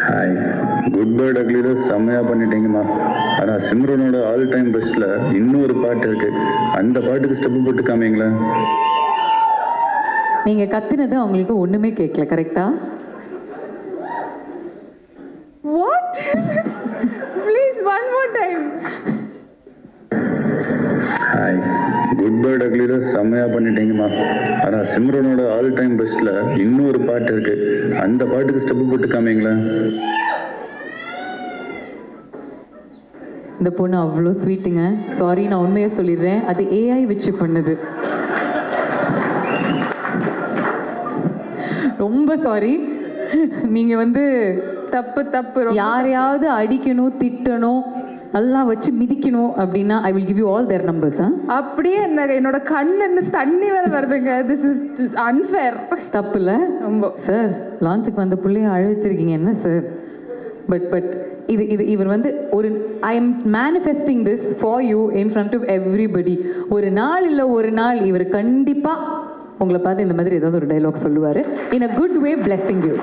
Hi, good பேர்ட் அக்லியில் செம்மையாக பண்ணிட்டீங்கம்மா. ஆனால் சிம்ரனோட ஆல் டைம் பெஸ்ட்டில் இன்னொரு பாட்டு இருக்கு. அந்த பாட்டுக்கு ஸ்டெப்பு போட்டு காமிங்களேன். நீங்க கத்துனது அவங்களுக்கு ஒண்ணுமே கேட்கல, கரெக்டா? What? Please, one more time. Hi, good பேர்ட் அக்லியில் செம்மையாக பண்ணிட்டீங்கம்மா. ஆனால் சிம்ரனோட ஆல் டைம் பெஸ்ட்டில் இன்னொரு பாட்டு இருக்கு. அந்த பாட்டுக்கு ஸ்டெப்பு போட்டு காமிங்களேன். இந்த பொண்ணு அவ்வளோ ஸ்வீட்டுங்க. சாரி, நான் உண்மையை சொல்லிடுறேன், அது ஏஐ வச்சு பண்ணுது. ரொம்ப சாரி. நீங்க வந்து தப்பு தப்பு. யாரையாவது அடிக்கணும், திட்டணும், நல்லா வச்சு மிதிக்கணும் அப்படின்னா I will give you all their numbers. அப்படியே என்னோட கண்ணுல இருந்து தண்ணி வேற வருதுங்க. This is unfair. தப்பு இல்லை ரொம்ப. சார், லான்ச்சுக்கு வந்த பிள்ளைய அழ வச்சிருக்கீங்க என்ன சார்? பட் இவர் வந்து ஒரு I am manifesting this for you in front of everybody. ஒரு நாள் இல்லை ஒரு நாள் இவர் கண்டிப்பாக உங்களை பார்த்து இந்த மாதிரி ஏதாவது ஒரு டைலாக் சொல்லுவார். In a good way, blessing you.